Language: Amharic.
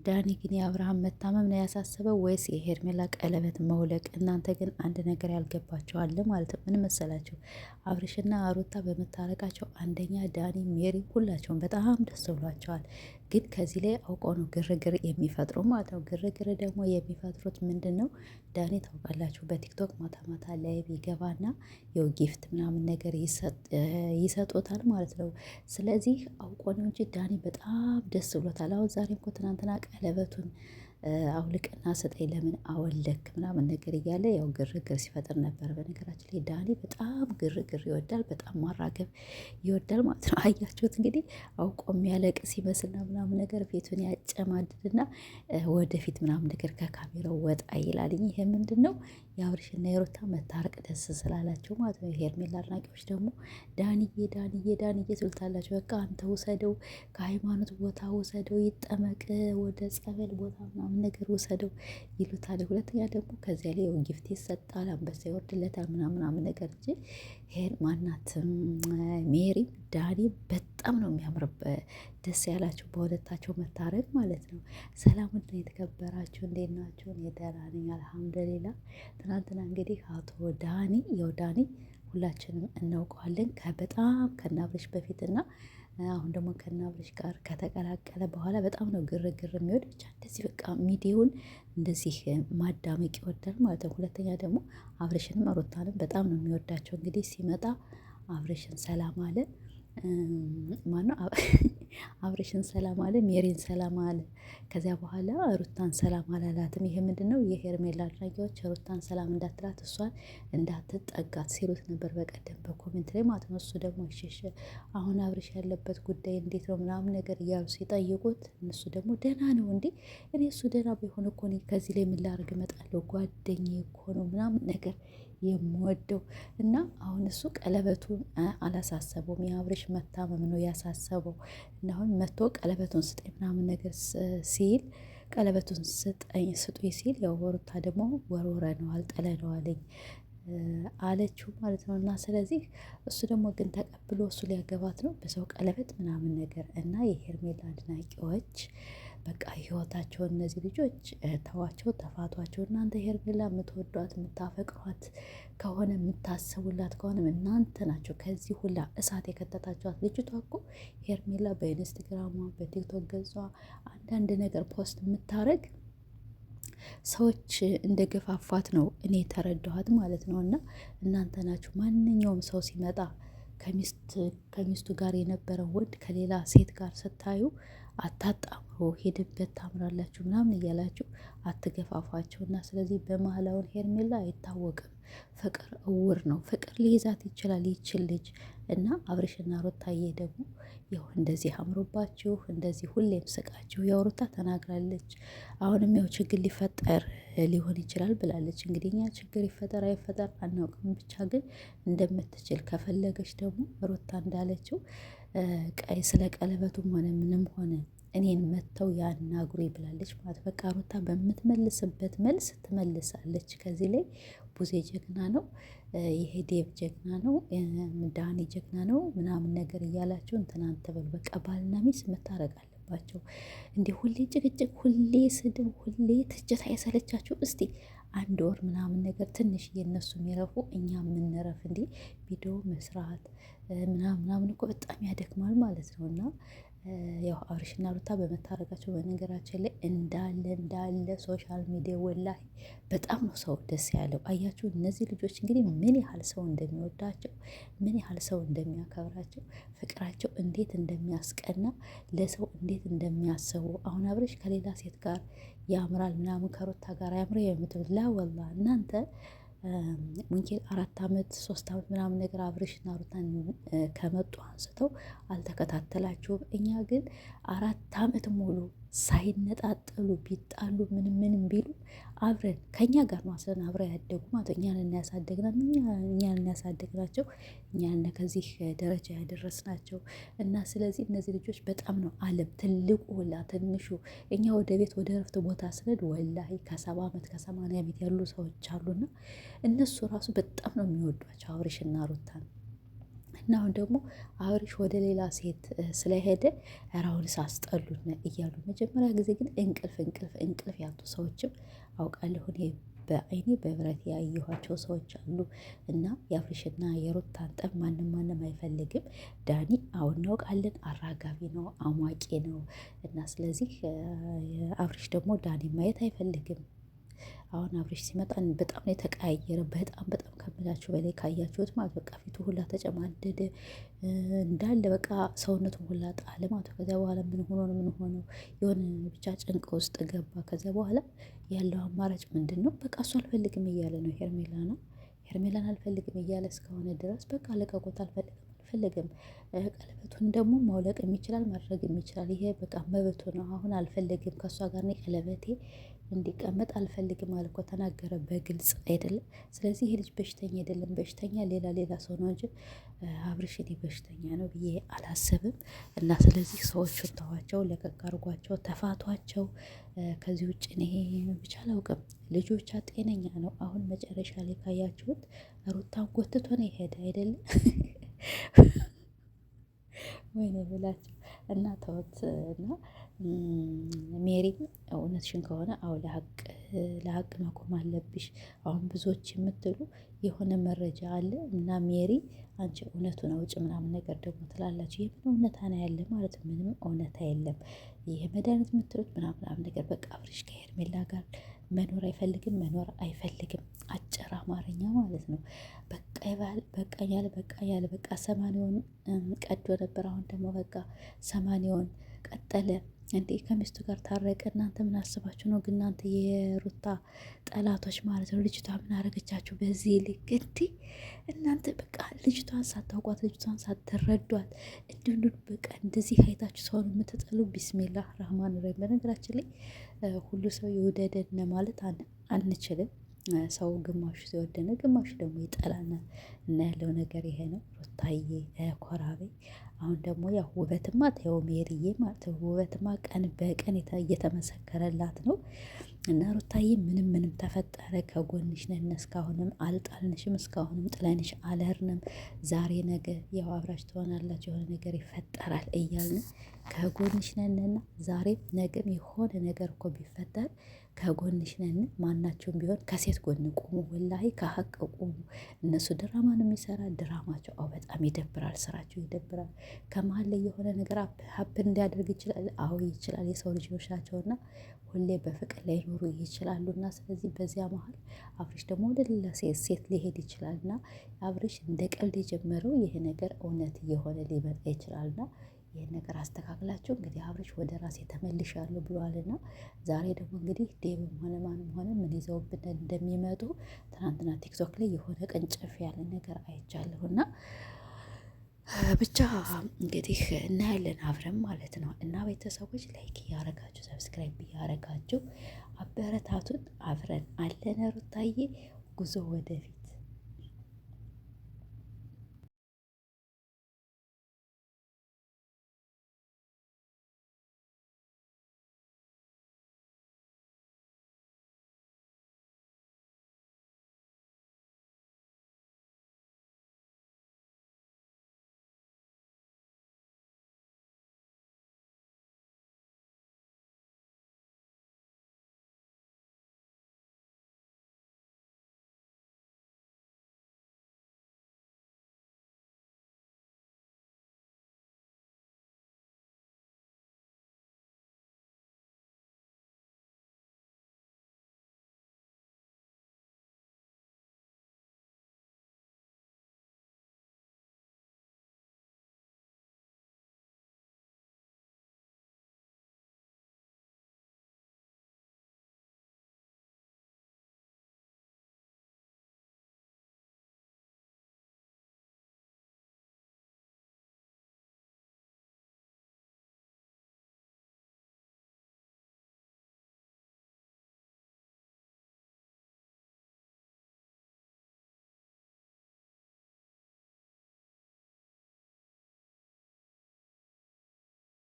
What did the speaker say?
ዳኒ ግን የአብርሃም መታመም ነው ያሳሰበው ወይስ የሄርሜላ ቀለበት መውለቅ? እናንተ ግን አንድ ነገር ያልገባቸዋል ማለት ነው። ምን መሰላቸው? አብርሽና ሩታ በመታረቃቸው አንደኛ ዳኒ፣ ሜሪ ሁላቸውም በጣም ደስ ብሏቸዋል። ግን ከዚህ ላይ አውቀው ነው ግርግር የሚፈጥሩ ማለት ነው። ግርግር ደግሞ የሚፈጥሩት ምንድን ነው? ዳኒ ታውቃላችሁ፣ በቲክቶክ ማታ ማታ ላይ ቢገባና የው ጊፍት ምናምን ነገር ይሰጡታል ማለት ነው። ስለዚህ አውቆ ነው እንጂ ዳኒ በጣም ደስ ብሎታል። አሁን ዛሬ እኮ ትናንትና ቀለበቱን አውልቅና ስጠኝ ለምን አወለክ ምናምን ነገር እያለ ያው ግርግር ሲፈጥር ነበር። በነገራችን ላይ ዳኒ በጣም ግርግር ይወዳል፣ በጣም ማራገብ ይወዳል ማለት ነው። አያችሁት እንግዲህ አውቆ የሚያለቅስ ይመስልና ምናምን ነገር ፊቱን ያጨማድድና ወደፊት ምናምን ነገር ከካሜራው ወጣ ይላል። ይሄ ምንድን ነው? የአብርሽና የሩታ መታረቅ ደስ ስላላቸው ማለት ነው። የሄርሜላ አድናቂዎች ደግሞ ዳንዬ ዳንዬ ዳንዬ ትሉታላችሁ። በቃ አንተ ውሰደው፣ ከሃይማኖት ቦታ ውሰደው፣ ይጠመቅ፣ ወደ ጸበል ቦታ ምናምን ነገር ውሰደው ይሉታል። ሁለተኛ ደግሞ ከዚያ ላይ ጊፍት ይሰጣል፣ አንበሳ ይወርድለታል ምናምን ነገር እንጂ ይሄን ማናት ሜሪ ዳኒ በጣም ነው የሚያምርበት። ደስ ያላቸው በሁለታቸው መታረቅ ማለት ነው። ሰላም ውድ የተከበራችሁ እንዴት ናችሁ? እኔ ደህና ነኝ አልሐምዱሊላህ። ትናንትና እንግዲህ አቶ ዳኒ ያው ዳኒ ሁላችንም እናውቀዋለን በጣም ከናብርሽ በፊትና አሁን ደግሞ ከናብርሽ ጋር ከተቀላቀለ በኋላ በጣም ነው ግርግር የሚወድ። ብቻ እንደዚህ በቃ ሚዲያውን እንደዚህ ማዳመቅ ይወዳል ማለት ነው። ሁለተኛ ደግሞ አብርሽንም ሩታንም በጣም ነው የሚወዳቸው። እንግዲህ ሲመጣ አብርሽን ሰላም አለ፣ ማነው አብርሽን ሰላም አለ፣ ሜሪን ሰላም አለ። ከዚያ በኋላ ሩታን ሰላም አላላትም። ይሄ ምንድነው? የሄርሜላ አድናቂዎች ሩታን ሰላም እንዳትላት፣ እሷን እንዳትጠጋት ሲሉት ነበር በቀደም በኮሜንት ላይ ማለት ነው። እሱ ደግሞ ይሸሸ አሁን አብርሽ ያለበት ጉዳይ እንዴት ነው ምናምን ነገር እያሉ ሲጠይቁት እነሱ ደግሞ ደህና ነው እንዴ፣ እኔ እሱ ደህና ቢሆን እኮ እኔ ከዚህ ላይ ምን ላደርግ እመጣለሁ፣ ጓደኛዬ እኮ ነው ምናምን ነገር የምወደው እና አሁን እሱ ቀለበቱን አላሳሰበውም። የአብርሽ መታመም ነው ያሳሰበው። እና አሁን መጥቶ ቀለበቱን ስጠኝ ምናምን ነገር ሲል ቀለበቱን ስጡኝ ሲል ያው ሩታ ደግሞ ወርውረነዋል ጥለነዋለኝ አለችው ማለት ነው። እና ስለዚህ እሱ ደግሞ ግን ተቀብሎ እሱ ሊያገባት ነው በሰው ቀለበት ምናምን ነገር እና የሄርሜላ አድናቂዎች በቃ ህይወታቸውን እነዚህ ልጆች ተዋቸው፣ ተፋቷቸው። እናንተ ሄርሜላ የምትወዷት የምታፈቅሯት ከሆነ የምታስቡላት ከሆነ እናንተ ናቸው ከዚህ ሁላ እሳት የከተታችኋት። ልጅቷ እኮ ሄርሜላ በኢንስታግራሟ በቲክቶክ ገጿ አንዳንድ ነገር ፖስት የምታረግ ሰዎች እንደ ገፋፋት ነው እኔ የተረዳኋት ማለት ነው። እና እናንተ ናችሁ ማንኛውም ሰው ሲመጣ ከሚስቱ ጋር የነበረው ወንድ ከሌላ ሴት ጋር ስታዩ አታጣምሮ ሄድበት ታምራላችሁ ምናምን እያላችሁ አትገፋፏቸው። እና ስለዚህ በመሀላውን ሄርሜላ አይታወቅም፣ ፍቅር እውር ነው። ፍቅር ሊይዛት ይችላል ይችል ልጅ እና አብርሽና ሩታዬ ደግሞ ያው እንደዚህ አምሮባችሁ እንደዚህ ሁሌም ስቃችሁ ያው ሩታ ተናግራለች። አሁንም ያው ችግር ሊፈጠር ሊሆን ይችላል ብላለች። እንግዲህ እኛ ችግር ይፈጠር አይፈጠር አናውቅም፣ ብቻ ግን እንደምትችል ከፈለገች ደግሞ ሩታ እንዳለችው ቀይ ስለ ቀለበቱም ሆነ ምንም ሆነ እኔን መተው ያናግሩ ብላለች ማለት በቃ ሩታ በምትመልስበት መልስ ትመልሳለች። ከዚህ ላይ ቡዜ ጀግና ነው፣ ይሄ ዴቭ ጀግና ነው፣ ዳኒ ጀግና ነው ምናምን ነገር እያላቸው እንትናን ተበሉ። በቃ ባልና ሚስት መታረቅ አለባቸው። እንዲህ ሁሌ ጭቅጭቅ፣ ሁሌ ስድብ፣ ሁሌ ትችት አይሰለቻችሁ? እስቲ አንድ ወር ምናምን ነገር ትንሽ የነሱ የሚረፉ እኛ የምንረፍ እንዲህ ቪዲዮ መስራት ምናምን እኮ በጣም ያደክማል ማለት ነው። እና ያው አብርሽና ሩታ በመታረቃቸው በነገራችን ላይ እንዳለ ሶሻል ሚዲያ ወላሂ በጣም ነው ሰው ደስ ያለው። አያችሁ እነዚህ ልጆች እንግዲህ ምን ያህል ሰው እንደሚወዳቸው ምን ያህል ሰው እንደሚያከብራቸው ፍቅራቸው እንዴት እንደሚያስቀና ለሰው እንዴት እንደሚያስቡ። አሁን አብርሽ ከሌላ ሴት ጋር ያምራል ምናምን ከሩታ ጋር ያምረ የምትብል ላ ወላ እናንተ ሙንኪን 4 ዓመት 3 ዓመት ምናምን ነገር አብርሽና ሩታን ከመጡ አንስተው አልተከታተላችሁም። እኛ ግን 4 ዓመት ሙሉ ሳይነጣጠሉ ቢጣሉ ምንም ቢሉ አብረን ከኛ ጋር ነው አስረን አብረን ያደጉ ማለት እኛን ያሳደግናቸው እኛን ከዚህ ደረጃ ያደረስናቸው። እና ስለዚህ እነዚህ ልጆች በጣም ነው ዓለም ትልቁ ሁላ ትንሹ እኛ ወደ ቤት ወደ እረፍት ቦታ ስንሄድ ወላሂ ከ70 ዓመት ከ80 ዓመት ያሉ ሰዎች አሉና እነሱ ራሱ በጣም ነው የሚወዷቸው አብርሽና ሩታን። እና አሁን ደግሞ አብርሽ ወደ ሌላ ሴት ስለሄደ ራውን ሳስጠሉን እያሉ መጀመሪያ ጊዜ ግን እንቅልፍ ያጡ ሰዎችም አውቃለሁ እኔ በአይኔ በብረት ያየኋቸው ሰዎች አሉ። እና የአብርሽና የሩታን ጠብ ማንም አይፈልግም። ዳኒ አሁን እናውቃለን፣ አራጋቢ ነው፣ አሟቂ ነው። እና ስለዚህ አብርሽ ደግሞ ዳኒ ማየት አይፈልግም። አሁን አብርሽ ሲመጣ በጣም ነው የተቀያየረ። በጣም ከምላችሁ በላይ ካያችሁት ማለት በቃ ፊቱ ሁላ ተጨማደደ እንዳለ በቃ ሰውነቱን ሁላ ጣለ ማለት። ከዚያ በኋላ ምን ሆነው የሆነ ብቻ ጭንቅ ውስጥ ገባ። ከዚያ በኋላ ያለው አማራጭ ምንድን ነው? በቃ እሱ አልፈልግም እያለ ነው ሄርሜላን አልፈልግም እያለ እስከሆነ ድረስ በቃ ለቀቆት አልፈልግም። ቀለበቱን ደግሞ ማውለቅ የሚችላል ማድረግም ይችላል። ይሄ በቃ መብቱ ነው። አሁን አልፈልግም ከእሷ ጋር ነው ቀለበቴ እንዲቀመጥ አልፈልግም አለ እኮ ተናገረ በግልጽ አይደለም። ስለዚህ ይሄ ልጅ በሽተኛ አይደለም። በሽተኛ ሌላ ሰው ነው እንጂ አብርሽ እኔ በሽተኛ ነው ብዬ አላስብም። እና ስለዚህ ሰዎቹን ተዋቸው፣ ለቀቅ አድርጓቸው፣ ተፋቷቸው። ከዚህ ውጭ እኔ ብቻ አላውቅም። ልጆቿ ጤነኛ ነው። አሁን መጨረሻ ላይ ካያችሁት ሩታን ጎትቶ ነው የሄደ አይደለም ወይኔ ብላችሁ እና ተወት። እና ሜሪም እውነትሽን ከሆነ አዎ ለሀቅ መቆም አለብሽ። አሁን ብዙዎች የምትሉ የሆነ መረጃ አለ እና ሜሪ አንቺ እውነቱን አውጭ ምናምን ነገር ደግሞ ትላላችሁ። የምን እውነታ ነው ያለ ማለት ምንም እውነታ የለም። ይሄ መድኃኒት የምትሉት ምናምን ነገር በቃ አብርሽ ከሄርሜላ ጋር መኖር አይፈልግም። አጭር አማርኛ ማለት ነው። በቃ ይባል በቃ ያለ በቃ 80ውን ቀዶ ነበር። አሁን ደግሞ በቃ 80ውን ቀጠለ። እንዴ ከሚስቱ ጋር ታረቀ። እናንተ ምን አስባችሁ ነው ግን? እናንተ የሩታ ጠላቶች ማለት ነው። ልጅቷ ምን አረገቻችሁ በዚህ ልክ? እንዲህ እናንተ በቃ ልጅቷን ሳታውቋት ልጅቷን ሳትረዷት እንዲሁ በቃ እንደዚህ አይታችሁ ሰውን የምትጠሉ ቢስሚላህ ራህማን ራሂም። በነገራችን ላይ ሁሉ ሰው የወደደን ማለት አንችልም። ሰው ግማሹ ሲወደነ ግማሹ ደግሞ ይጠላናል። እና ያለው ነገር ይሄ ነው። ሩታዬ ኮራቤ አሁን ደግሞ ያው ውበትማ ተው ሜሪዬ ማለት ውበትማ ቀን በቀን እየተመሰከረላት ነው። እና ሩታዬ ምንም ተፈጠረ ከጎንሽ ነን። እስካሁንም አልጣልንሽም፣ እስካሁንም ጥለንሽ አልሄድንም። ዛሬ ነገ ያው አብራች ትሆናላችሁ፣ የሆነ ነገር ይፈጠራል እያልን ከጎንሽ ነንና ዛሬም ነገም የሆነ ነገር እኮ ቢፈጠር ከጎንሽ ነን። ማናቸውም ቢሆን ከሴት ጎን ቁሙ፣ ወላሂ ከሀቅ ቁሙ። እነሱ ድራማ ነው የሚሰራ ድራማቸው በጣም ይደብራል፣ ስራቸው ይደብራል። ከመሀል ላይ የሆነ ነገር ሀብን እንዲያደርግ ይችላል። አዎ ይችላል። የሰው ልጆች ናቸውና ሁሌ በፍቅር ላይ ኖሩ ይችላሉ። እና ስለዚህ በዚያ መሀል አብርሽ ደግሞ ወደ ሌላ ሴት ሊሄድ ይችላል። እና አብርሽ እንደ ቀልድ የጀመረው ይሄ ነገር እውነት እየሆነ ሊመጣ ይችላልና ይህን ነገር አስተካክላችሁ እንግዲህ አብርሽ ወደ ራሴ ተመልሻለሁ ብሏልና ዛሬ ደግሞ እንግዲህ ዴብም ሆነ ማንም ሆነ ምን ይዘውብን እንደሚመጡ ትናንትና ቲክቶክ ላይ የሆነ ቀንጨፍ ያለ ነገር አይቻለሁና ብቻ እንግዲህ እናያለን አብረን ማለት ነው። እና ቤተሰቦች ላይክ እያረጋችሁ ሰብስክራይብ እያረጋችሁ አበረታቱን። አብረን አለን። ሩታዬ ጉዞ ወደፊት